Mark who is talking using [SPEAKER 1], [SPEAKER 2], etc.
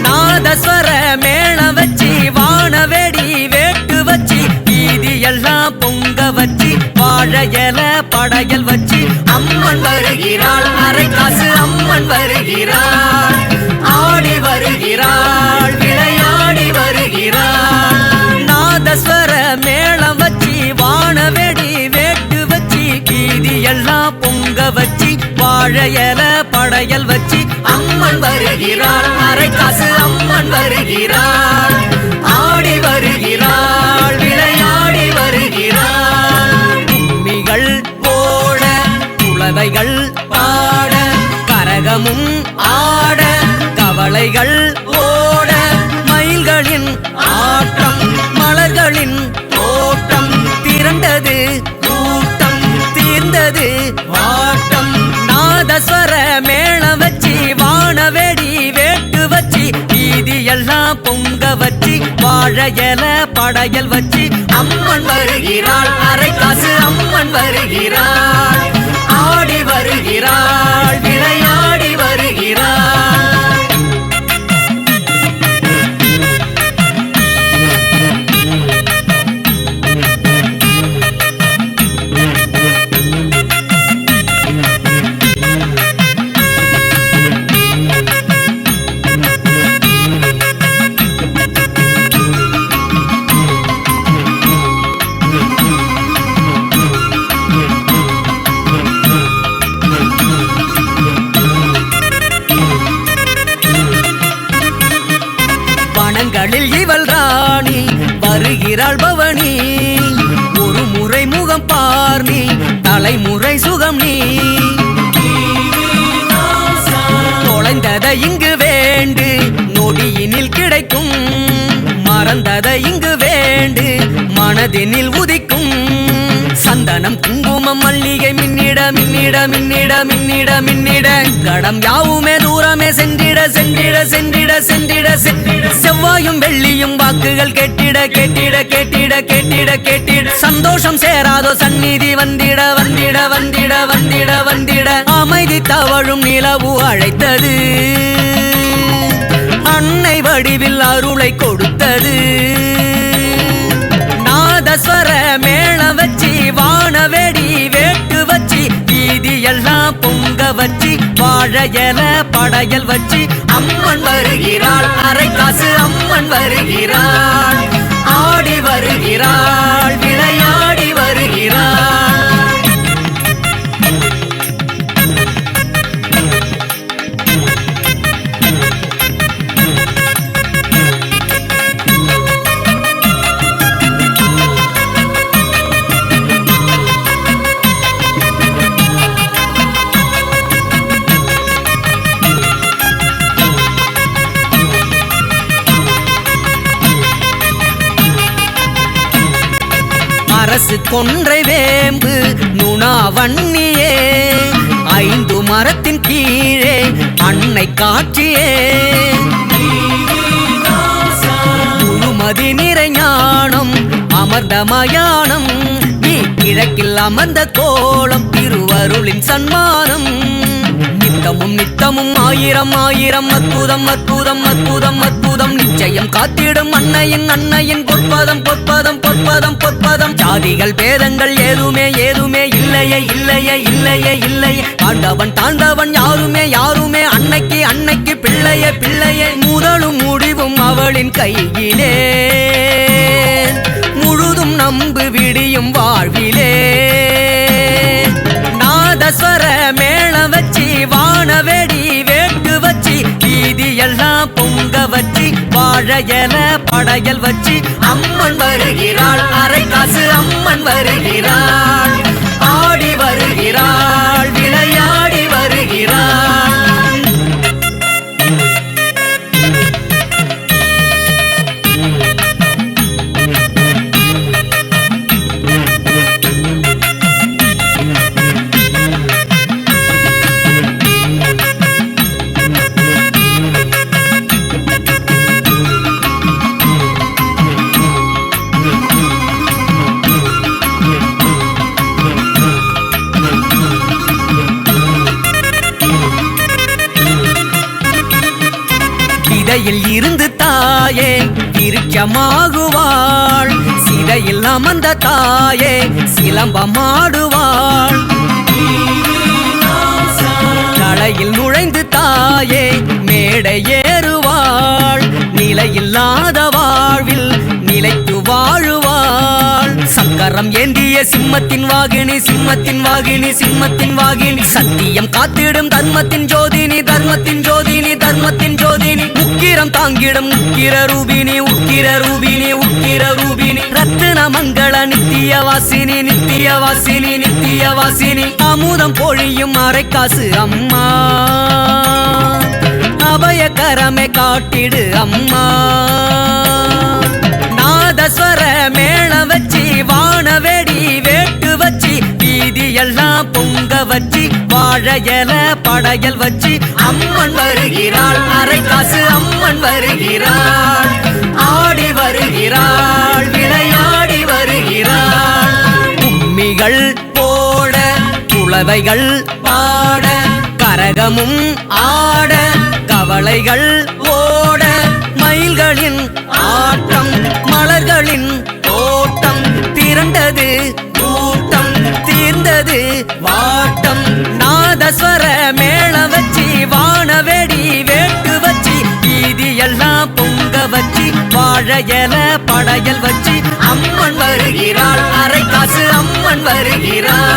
[SPEAKER 1] நாதஸ்வர மேளம் வச்சி வானவேடி வேட்டு வச்சி வீதி எல்லாம் பொங்க வச்சி வாழை இலை படையல் வச்சி அம்மன் வருகிறாள், அரைக்காசு அம்மன் வருகிறாள், ஆடி வருகிறாள், விளையாடி வருகிறாள். நாதஸ்வர மேளம் வச்சி வானவேடி வேட்டு வச்சி வீதி எல்லாம் பொங்க வச்சி வாழை இலை படையல் வச்சி அம்மன் வருகிறாள், அரைக்காசு அம்மன் வருகிறாள், ஆடி வருகிறாள், விளையாடி வருகிறாள். கும்மிகள் போட குளவைகள் பாட கரகமும் ஆட கவளைகள் ஓட மயில்களின் ஆட்டம் மலர்களின் தோட்டம் திரண்டது கூட்டம் தீர்ந்தது வாட்டம். நாதஸ்வர மேளம் வச்சி வானவேடி வேட்டு வச்சி வீதி எல்லாம் பொங்க வச்சி வாழை இலை படையல் வச்சி அம்மன் வருகிறாள், அரைக்காசு அம்மன் வருகிறாள், ஆடி வருகிறாள், விளையாடி வருகிறாள். வனங்களில் இவள் ராணி வருகிறாள் பவனி, ஒரு முறை முகம் பார் நீ தலைமுறை சுகம் நீ. தொலைந்ததை இங்கு வேண்டு நொடியினில் கிடைக்கும், மறந்ததை இங்கு வேண்டு மனதினில் உதிக்கும். சந்தனம் குங்குமம் மல்லிகை மின்னிட மின்னிட மின்னிட மின்னிட மின்னிட கடம் யாவுமே தூரமே சென்றிட சென்றிட சென்றிட சென்றிட சென்றிட செவ்வாயும் வெள்ளியும் வாக்குகள் கேட்டிட கேட்டிட கேட்டிட கேட்டிட கேட்டிட சந்தோஷம் சேராதோ சந்நிதி வந்திட வந்திட வந்திட வந்திட வந்திட அமைதி தவழும் நிலவு அழைத்தது, அன்னை வடிவில் அருளை கொடுத்தது. நாதஸ்வர மேளம் வச்சி வானவேடி வேட்டு வச்சி வீதி எல்லாம் பொங்க வச்சி வாழை இலை படையல் வச்சி அம்மன் வருகிறாள், அரைக்காசு அம்மன் வருகிறாள், ஆடி வருகிறாள், விளையாடி வருகிறாள். அரசு கொன்றை வேம்பு நுணாவண்ணியே ஐந்து மரத்தின் கீழே அன்னை காட்சியே. முழுமதி நிறை ஞானம் அமர்ந்த மயானம் நீ கிழக்கில் அமர்ந்த கோலம் திருவருளின் சன்மானம். நித்தமும் நித்தமும் ஆயிரம் ஆயிரம் அற்புதம் அற்புதம் அற்புதம் அற்புதம் நிச்சயம் காத்திடும் அன்னையின் அன்னையின் பொற்பதம் பொற்பதம் பொற்பதம் பொற்பதம். ஜாதிகள் பேதங்கள் ஏதுமே ஏதுமே இல்லையே இல்லையே இல்லையே இல்லையே தாண்டவன் தாண்டவன் யாருமே யாருமே அன்னைக்கு அன்னைக்கு பிள்ளையே பிள்ளையே. முதலும் முடிவும் அவளின் கையிலே முழுதும் நம்பு விடியும் வாழ்விலே. நாதஸ்வர மேளம் வச்சி வானவேடி வேட்டு வச்சி வீதி எல்லாம் பொங்க வச்சி வாழை இலை படையல் வச்சி அம்மன் வருகிறாள், அரைக்காசு அம்மன் வருகிறாள், ஆடி வருகிறாள், விளையாடி வருகிறாள். விருட்சமாகுவாள் சிதையில் அமர்ந்த தாயே சிலம்பமாடுவாள் களையில் நுழைந்து தாயே மேடை ஏறுவாள் நிலையில்லாத வாழ்வில் நிலைத்து வாழுவாள் சக்கரம் ஏந்திய சிம்மத்தின் வாகினி சிம்மத்தின் வாகினி சிம்மத்தின் வாகினி சத்தியம் காத்திடும் தர்மத்தின் ஜோதினி தர்மத்தின் ஜோதினி தர்மத்தின் ஜோதினி உக்கிரம் தாங்கிடும் உக்கிர ரூபினி உக்கிர ரூபினி உக்கிர ரூபினி ரத்தின மங்கள நித்திய வாசினி நித்திய வாசினி நித்திய வாசினி அமுதம் பொழியும் அரைக்காசு அம்மா அபயகரமே காட்டிடு அம்மா நாதஸ்வர மேளம் வச்சி வானவேடி வேட்டு வச்சி வீதி எல்லாம் பொங்க வச்சி வாழையல படையல் வச்சி அம்மன் வருகிறாள் அரைக்காசு அம்மன் வருகிறாள் ஆடி வருகிறாள் விளையாடி வருகிறாள் கும்மிகள் போட குளவைகள் பாட கரகமும் ஆட கவளைகள் ஓட மயில்களின் ஆட்டம் மலர்களின் தோட்டம் திரண்டது கூட்டம் தீர்ந்தது வாட்டம் நாதஸ்வர மேளம் வச்சி வானவேடி வேட்டு வச்சி வீதி எல்லாம் பொங்க வச்சி வாழையல படையல் வச்சி அம்மன் வருகிறாள் அரைக்காசு அம்மன் வருகிறாள்